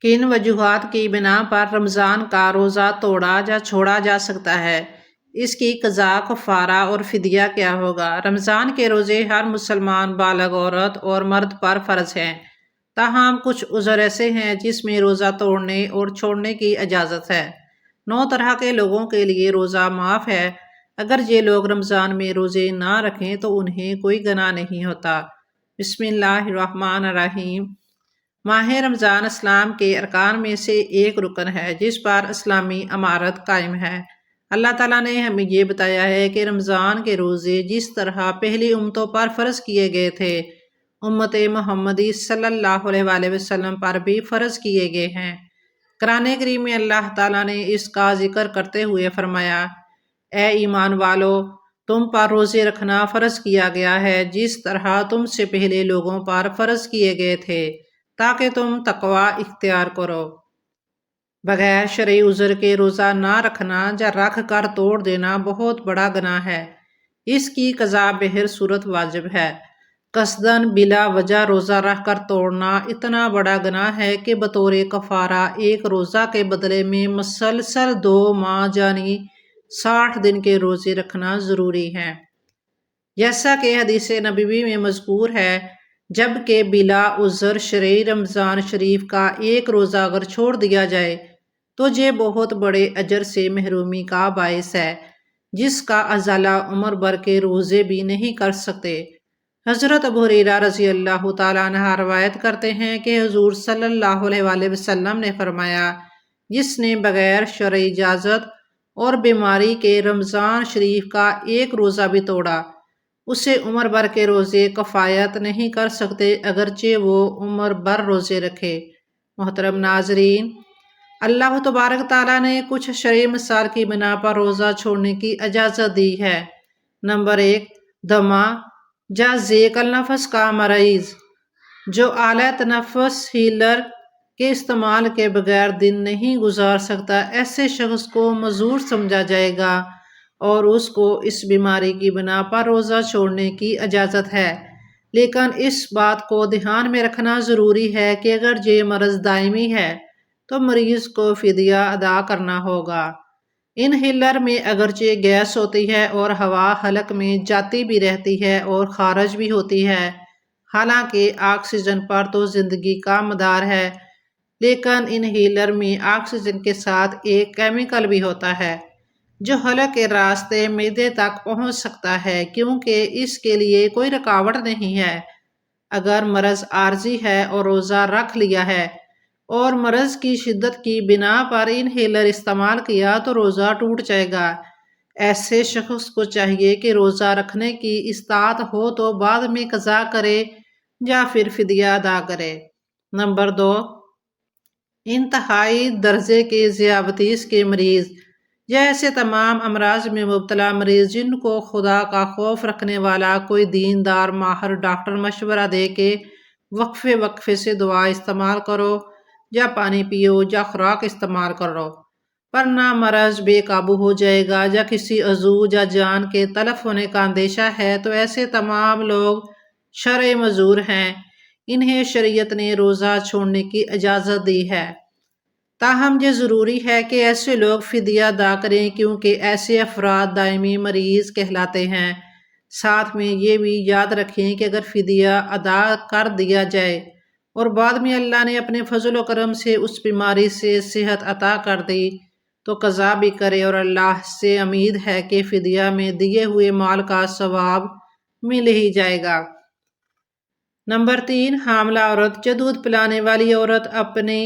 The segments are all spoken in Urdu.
کن وجوہات کی بنا پر رمضان کا روزہ توڑا یا چھوڑا جا سکتا ہے؟ اس کی قضا، کفارہ اور فدیہ کیا ہوگا؟ رمضان کے روزے ہر مسلمان بالغ عورت اور مرد پر فرض ہیں، تاہم کچھ عذر ایسے ہیں جس میں روزہ توڑنے اور چھوڑنے کی اجازت ہے۔ 9 طرح کے لوگوں کے لیے روزہ معاف ہے۔ اگر یہ لوگ رمضان میں روزے نہ رکھیں تو انہیں کوئی گناہ نہیں ہوتا۔ بسم اللہ الرحمن الرحیم۔ ماہ رمضان اسلام کے ارکان میں سے ایک رکن ہے جس پر اسلامی امارت قائم ہے۔ اللہ تعالیٰ نے ہمیں یہ بتایا ہے کہ رمضان کے روزے جس طرح پہلی امتوں پر فرض کیے گئے تھے، امت محمدی صلی اللہ علیہ وآلہ وسلم پر بھی فرض کیے گئے ہیں۔ قرآن کریم میں اللہ تعالیٰ نے اس کا ذکر کرتے ہوئے فرمایا، اے ایمان والو، تم پر روزے رکھنا فرض کیا گیا ہے جس طرح تم سے پہلے لوگوں پر فرض کیے گئے تھے، تاکہ تم تقوی اختیار کرو۔ بغیر شرعی عذر کے روزہ نہ رکھنا یا رکھ کر توڑ دینا بہت بڑا گناہ ہے۔ اس کی قضا بہر صورت واجب ہے۔ قصداً بلا وجہ روزہ رکھ کر توڑنا اتنا بڑا گناہ ہے کہ بطور کفارہ ایک روزہ کے بدلے میں مسلسل 2 ماہ یعنی 60 دن کے روزے رکھنا ضروری ہے، جیسا کہ حدیث نبوی میں مذکور ہے۔ جبکہ بلا عذر شرعی رمضان شریف کا ایک روزہ اگر چھوڑ دیا جائے تو یہ بہت بڑے اجر سے محرومی کا باعث ہے، جس کا ازالہ عمر بھر کے روزے بھی نہیں کر سکتے۔ حضرت ابو ہریرہ رضی اللہ تعالیٰ عنہ روایت کرتے ہیں کہ حضور صلی اللہ علیہ وآلہ وسلم نے فرمایا، جس نے بغیر شرعی اجازت اور بیماری کے رمضان شریف کا ایک روزہ بھی توڑا، اسے عمر بھر کے روزے کفایت نہیں کر سکتے اگرچہ وہ عمر بھر روزے رکھے۔ محترم ناظرین، اللہ تبارک تعالیٰ نے کچھ شرعی مسائل کی بنا پر روزہ چھوڑنے کی اجازت دی ہے۔ نمبر 1، دمہ یا ضیق النفس کا مریض جو آلہ تنفس ہیلر کے استعمال کے بغیر دن نہیں گزار سکتا، ایسے شخص کو معذور سمجھا جائے گا اور اس کو اس بیماری کی بنا پر روزہ چھوڑنے کی اجازت ہے۔ لیکن اس بات کو دھیان میں رکھنا ضروری ہے کہ اگر یہ مرض دائمی ہے تو مریض کو فدیہ ادا کرنا ہوگا۔ انہیلر میں اگرچہ گیس ہوتی ہے اور ہوا حلق میں جاتی بھی رہتی ہے اور خارج بھی ہوتی ہے، حالانکہ آکسیجن پر تو زندگی کا مدار ہے، لیکن انہیلر میں آکسیجن کے ساتھ ایک کیمیکل بھی ہوتا ہے جو حلق کے راستے معدے تک پہنچ سکتا ہے کیونکہ اس کے لیے کوئی رکاوٹ نہیں ہے۔ اگر مرض عارضی ہے اور روزہ رکھ لیا ہے اور مرض کی شدت کی بنا پر انہیلر استعمال کیا تو روزہ ٹوٹ جائے گا۔ ایسے شخص کو چاہیے کہ روزہ رکھنے کی استطاعت ہو تو بعد میں قضا کرے یا پھر فدیہ ادا کرے۔ نمبر 2، انتہائی درجے کے ذیابیطس کے مریض یا ایسے تمام امراض میں مبتلا مریض جن کو خدا کا خوف رکھنے والا کوئی دیندار ماہر ڈاکٹر مشورہ دے کہ وقفے وقفے سے دوا استعمال کرو یا پانی پیو یا خوراک استعمال کرو، ورنہ مرض بے قابو ہو جائے گا یا کسی عضو یا جان کے تلف ہونے کا اندیشہ ہے، تو ایسے تمام لوگ شرعی معذور ہیں، انہیں شریعت نے روزہ چھوڑنے کی اجازت دی ہے۔ تاہم یہ ضروری ہے کہ ایسے لوگ فدیہ ادا کریں کیونکہ ایسے افراد دائمی مریض کہلاتے ہیں۔ ساتھ میں یہ بھی یاد رکھیں کہ اگر فدیہ ادا کر دیا جائے اور بعد میں اللہ نے اپنے فضل و کرم سے اس بیماری سے صحت عطا کر دی تو قضا بھی کرے، اور اللہ سے امید ہے کہ فدیہ میں دیے ہوئے مال کا ثواب مل ہی جائے گا۔ نمبر 3، حاملہ عورت یا دودھ پلانے والی عورت اپنے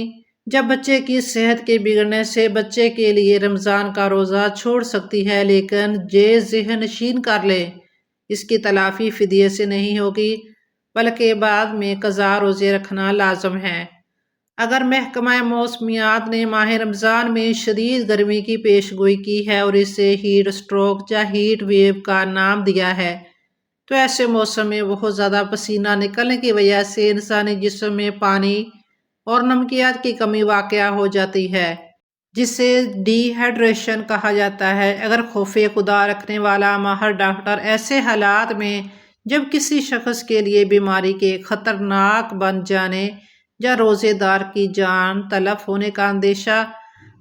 جب بچے کی صحت کے بگڑنے سے بچے کے لیے رمضان کا روزہ چھوڑ سکتی ہے، لیکن یہ ذہن نشین کر لے اس کی تلافی فدیے سے نہیں ہوگی بلکہ بعد میں قضا روزے رکھنا لازم ہے۔ اگر محکمہ موسمیات نے ماہ رمضان میں شدید گرمی کی پیش گوئی کی ہے اور اسے ہیٹ اسٹروک یا ہیٹ ویو کا نام دیا ہے، تو ایسے موسم میں بہت زیادہ پسینہ نکلنے کی وجہ سے انسانی جسم میں پانی اور نمکیات کی کمی واقع ہو جاتی ہے، جسے ڈی ہائیڈریشن کہا جاتا ہے۔ اگر خوف خدا رکھنے والا ماہر ڈاکٹر ایسے حالات میں جب کسی شخص کے لیے بیماری کے خطرناک بن جانے یا روزے دار کی جان تلف ہونے کا اندیشہ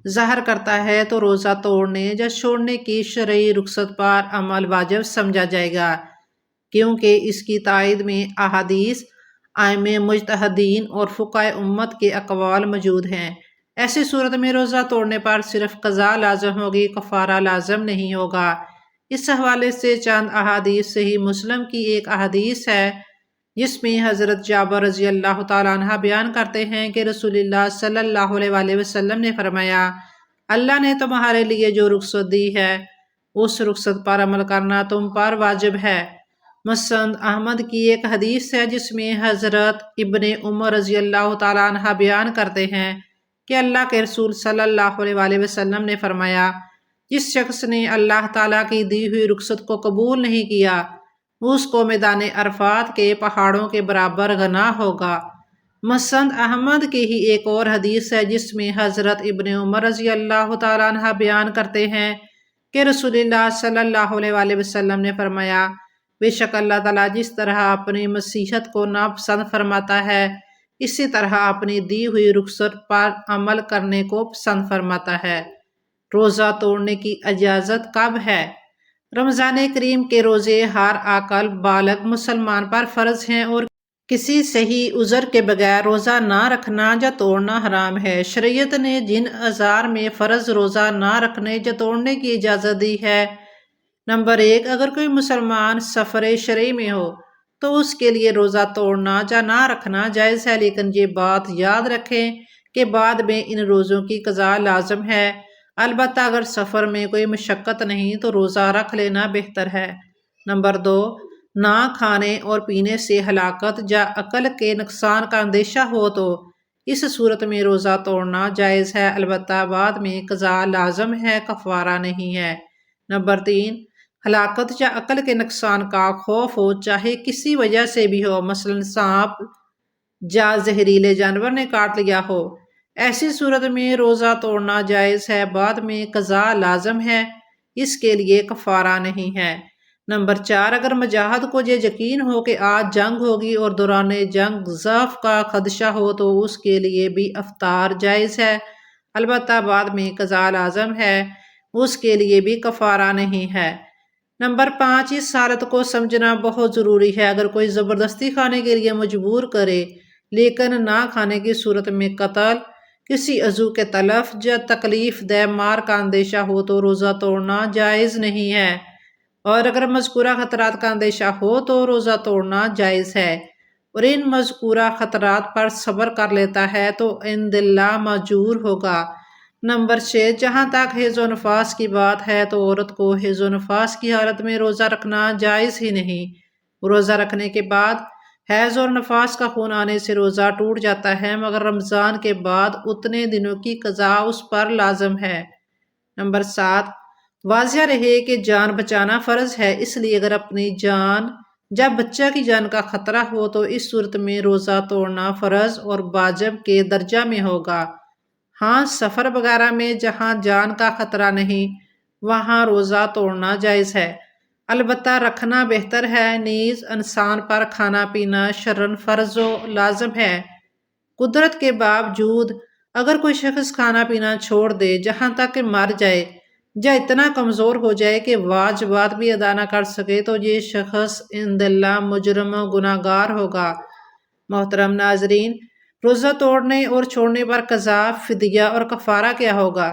ظاہر کرتا ہے تو روزہ توڑنے یا چھوڑنے کی شرعی رخصت پر عمل واجب سمجھا جائے گا، کیونکہ اس کی تائید میں احادیث، ائمہ مجتہدین اور فقہائے امت کے اقوال موجود ہیں۔ ایسی صورت میں روزہ توڑنے پر صرف قضا لازم ہوگی، کفارہ لازم نہیں ہوگا۔ اس حوالے سے چند احادیث صحیح مسلم کی ایک احادیث ہے جس میں حضرت جابر رضی اللہ تعالیٰ عنہ بیان کرتے ہیں کہ رسول اللہ صلی اللہ علیہ وآلہ وسلم نے فرمایا، اللہ نے تمہارے لیے جو رخصت دی ہے اس رخصت پر عمل کرنا تم پر واجب ہے۔ مسند احمد کی ایک حدیث ہے جس میں حضرت ابن عمر رضی اللہ تعالیٰ عنہ بیان کرتے ہیں کہ اللہ کے رسول صلی اللہ علیہ وآلہ وسلم نے فرمایا، جس شخص نے اللہ تعالیٰ کی دی ہوئی رخصت کو قبول نہیں کیا اس کو میدان عرفات کے پہاڑوں کے برابر گناہ ہوگا۔ مسند احمد کی ہی ایک اور حدیث ہے جس میں حضرت ابن عمر رضی اللہ تعالیٰ عنہ بیان کرتے ہیں کہ رسول اللہ صلی اللہ علیہ وآلہ وسلم نے فرمایا، بے شک اللہ تعالیٰ جس طرح اپنی مسیحت کو ناپسند فرماتا ہے اسی طرح اپنی دی ہوئی رخصت پر عمل کرنے کو پسند فرماتا ہے۔ روزہ توڑنے کی اجازت کب ہے؟ رمضان کریم کے روزے ہر عاقل بالغ مسلمان پر فرض ہیں اور کسی صحیح عذر کے بغیر روزہ نہ رکھنا یا توڑنا حرام ہے۔ شریعت نے جن اعذار میں فرض روزہ نہ رکھنے یا توڑنے کی اجازت دی ہے، نمبر 1، اگر کوئی مسلمان سفر شرعی میں ہو تو اس کے لیے روزہ توڑنا یا نہ رکھنا جائز ہے، لیکن یہ بات یاد رکھیں کہ بعد میں ان روزوں کی قضا لازم ہے۔ البتہ اگر سفر میں کوئی مشقت نہیں تو روزہ رکھ لینا بہتر ہے۔ نمبر 2، نہ کھانے اور پینے سے ہلاکت یا عقل کے نقصان کا اندیشہ ہو تو اس صورت میں روزہ توڑنا جائز ہے، البتہ بعد میں قضا لازم ہے، کفارہ نہیں ہے۔ نمبر 3، ہلاکت یا عقل کے نقصان کا خوف ہو، چاہے کسی وجہ سے بھی ہو، مثلا سانپ یا زہریلے جانور نے کاٹ لیا ہو، ایسی صورت میں روزہ توڑنا جائز ہے، بعد میں قضا لازم ہے، اس کے لیے کفارہ نہیں ہے۔ نمبر 4، اگر مجاہد کو یہ یقین ہو کہ آج جنگ ہوگی اور دوران جنگ ضعف کا خدشہ ہو تو اس کے لیے بھی افطار جائز ہے، البتہ بعد میں قضا لازم ہے، اس کے لیے بھی کفارہ نہیں ہے۔ نمبر 5، اس حالت کو سمجھنا بہت ضروری ہے، اگر کوئی زبردستی کھانے کے لیے مجبور کرے لیکن نہ کھانے کی صورت میں قتل، کسی عضو کے تلف یا تکلیف دہ مار کا اندیشہ ہو تو روزہ توڑنا جائز نہیں ہے، اور اگر مذکورہ خطرات کا اندیشہ ہو تو روزہ توڑنا جائز ہے، اور ان مذکورہ خطرات پر صبر کر لیتا ہے تو عند اللہ ماجور ہوگا۔ نمبر 6، جہاں تک حیض و نفاس کی بات ہے تو عورت کو حیض و نفاس کی حالت میں روزہ رکھنا جائز ہی نہیں۔ روزہ رکھنے کے بعد حیض اور نفاس کا خون آنے سے روزہ ٹوٹ جاتا ہے، مگر رمضان کے بعد اتنے دنوں کی قضا اس پر لازم ہے۔ نمبر 7، واضح رہے کہ جان بچانا فرض ہے، اس لیے اگر اپنی جان یا بچہ کی جان کا خطرہ ہو تو اس صورت میں روزہ توڑنا فرض اور واجب کے درجہ میں ہوگا۔ ہاں، سفر وغیرہ میں جہاں جان کا خطرہ نہیں وہاں روزہ توڑنا جائز ہے، البتہ رکھنا بہتر ہے، نیز انسان پر کھانا پینا شرعاً فرض و لازم ہے۔ قدرت کے باوجود اگر کوئی شخص کھانا پینا چھوڑ دے جہاں تک کہ مر جائے یا اتنا کمزور ہو جائے کہ واجبات بھی ادا نہ کر سکے تو یہ شخص عند اللہ مجرم و گناہ گار ہوگا۔ محترم ناظرین، روزہ توڑنے اور چھوڑنے پر قضا، فدیہ اور کفارہ کیا ہوگا؟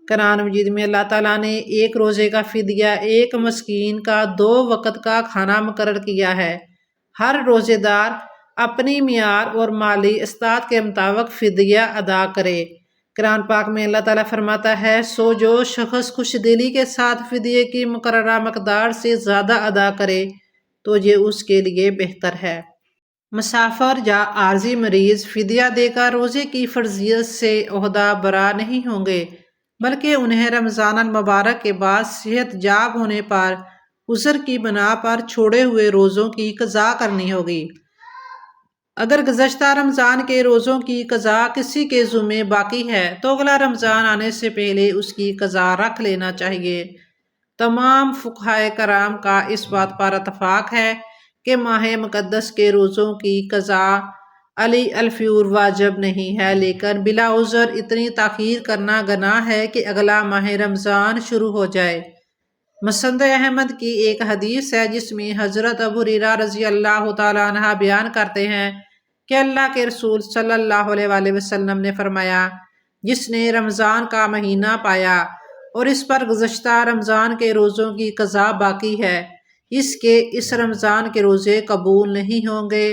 قرآن مجید میں اللہ تعالیٰ نے ایک روزے کا فدیہ ایک مسکین کا 2 وقت کا کھانا مقرر کیا ہے۔ ہر روزے دار اپنی معیار اور مالی استطاعت کے مطابق فدیہ ادا کرے۔ قرآن پاک میں اللہ تعالیٰ فرماتا ہے، سو جو شخص خوش دلی کے ساتھ فدیے کی مقررہ مقدار سے زیادہ ادا کرے تو یہ اس کے لیے بہتر ہے۔ مسافر یا عارضی مریض فدیہ دے کر روزے کی فرضیت سے عہدہ برا نہیں ہوں گے، بلکہ انہیں رمضان المبارک کے بعد صحت یاب ہونے پر عذر کی بنا پر چھوڑے ہوئے روزوں کی قضا کرنی ہوگی۔ اگر گزشتہ رمضان کے روزوں کی قضا کسی کے ذمے باقی ہے تو اگلا رمضان آنے سے پہلے اس کی قضا رکھ لینا چاہیے۔ تمام فقہائے کرام کا اس بات پر اتفاق ہے کہ ماہ مقدس کے روزوں کی قضا علی الفیور واجب نہیں ہے، لیکن بلا عذر اتنی تاخیر کرنا گناہ ہے کہ اگلا ماہ رمضان شروع ہو جائے۔ مسند احمد کی ایک حدیث ہے جس میں حضرت ابو ہریرہ رضی اللہ تعالیٰ عنہ بیان کرتے ہیں کہ اللہ کے رسول صلی اللہ علیہ وآلہ وسلم نے فرمایا، جس نے رمضان کا مہینہ پایا اور اس پر گزشتہ رمضان کے روزوں کی قضا باقی ہے، اس رمضان کے روزے قبول نہیں ہوں گے،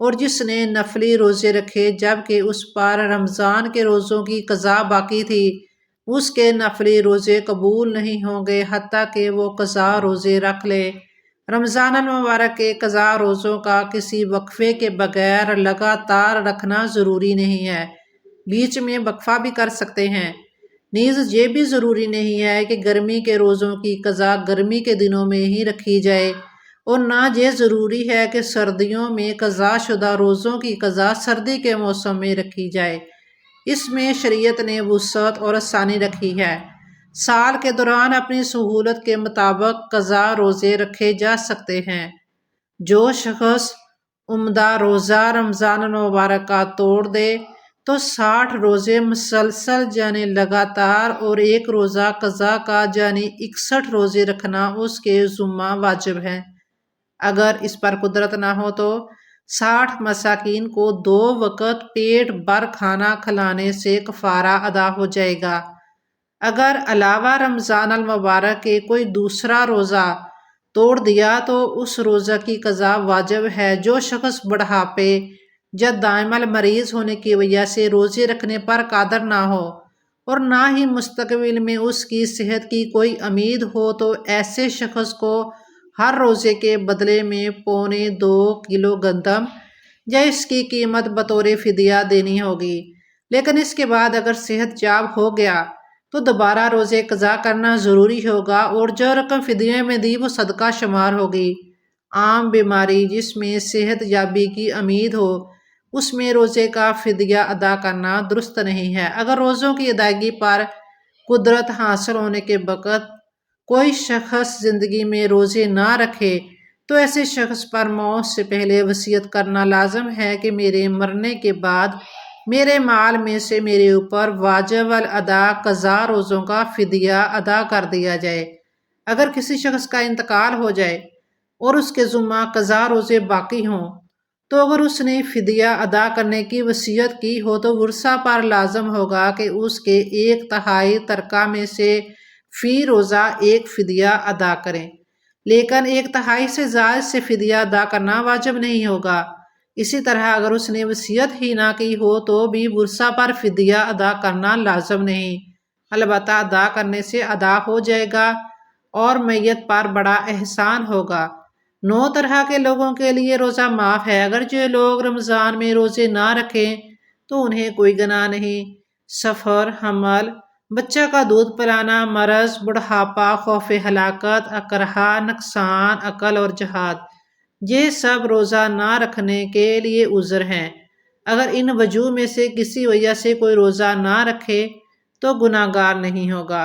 اور جس نے نفلی روزے رکھے جبکہ اس پر رمضان کے روزوں کی قضا باقی تھی، اس کے نفلی روزے قبول نہیں ہوں گے حتیٰ کہ وہ قضا روزے رکھ لے۔ رمضان المبارک کے قضا روزوں کا کسی وقفے کے بغیر لگاتار رکھنا ضروری نہیں ہے، بیچ میں وقفہ بھی کر سکتے ہیں۔ نیز یہ بھی ضروری نہیں ہے کہ گرمی کے روزوں کی قضا گرمی کے دنوں میں ہی رکھی جائے، اور نہ یہ ضروری ہے کہ سردیوں میں قضا شدہ روزوں کی قضا سردی کے موسم میں رکھی جائے۔ اس میں شریعت نے وسعت اور آسانی رکھی ہے۔ سال کے دوران اپنی سہولت کے مطابق قضا روزے رکھے جا سکتے ہیں۔ جو شخص عمدہ روزہ رمضان المبارک کا توڑ دے تو 60 روزے مسلسل یعنی لگاتار اور ایک روزہ قضا کا یعنی 61 روزے رکھنا اس کے ذمہ واجب ہے۔ اگر اس پر قدرت نہ ہو تو 60 مساکین کو 2 وقت پیٹ بھر کھانا کھلانے سے کفارہ ادا ہو جائے گا۔ اگر علاوہ رمضان المبارک کے کوئی دوسرا روزہ توڑ دیا تو اس روزہ کی قضا واجب ہے۔ جو شخص بڑھاپے یا دائم المریض ہونے کی وجہ سے روزے رکھنے پر قادر نہ ہو اور نہ ہی مستقبل میں اس کی صحت کی کوئی امید ہو تو ایسے شخص کو ہر روزے کے بدلے میں 2.25 کلو گندم یا اس کی قیمت بطور فدیہ دینی ہوگی، لیکن اس کے بعد اگر صحت یاب ہو گیا تو دوبارہ روزے قضا کرنا ضروری ہوگا، اور جو رقم فدیے میں دی وہ صدقہ شمار ہوگی۔ عام بیماری جس میں صحت یابی کی امید ہو اس میں روزے کا فدیہ ادا کرنا درست نہیں ہے۔ اگر روزوں کی ادائیگی پر قدرت حاصل ہونے کے وقت کوئی شخص زندگی میں روزے نہ رکھے تو ایسے شخص پر موت سے پہلے وصیت کرنا لازم ہے کہ میرے مرنے کے بعد میرے مال میں سے میرے اوپر واجب الادا قضا روزوں کا فدیہ ادا کر دیا جائے۔ اگر کسی شخص کا انتقال ہو جائے اور اس کے ذمہ قضا روزے باقی ہوں تو اگر اس نے فدیہ ادا کرنے کی وصیت کی ہو تو ورثہ پر لازم ہوگا کہ اس کے 1/3 ترکہ میں سے فی روزہ 1 فدیہ ادا کریں، لیکن 1/3 سے زائد سے فدیہ ادا کرنا واجب نہیں ہوگا۔ اسی طرح اگر اس نے وصیت ہی نہ کی ہو تو بھی ورثہ پر فدیہ ادا کرنا لازم نہیں، البتہ ادا کرنے سے ادا ہو جائے گا اور میت پر بڑا احسان ہوگا۔ 9 طرح کے لوگوں کے لیے روزہ معاف ہے۔ اگر جو لوگ رمضان میں روزے نہ رکھیں تو انہیں کوئی گناہ نہیں۔ سفر، حمل، بچہ کا دودھ پلانا، مرض، بڑھاپا، خوف ہلاکت، اکرہا، نقصان عقل اور جہاد، یہ سب روزہ نہ رکھنے کے لیے عذر ہیں۔ اگر ان وجوہ میں سے کسی وجہ سے کوئی روزہ نہ رکھے تو گناہگار نہیں ہوگا۔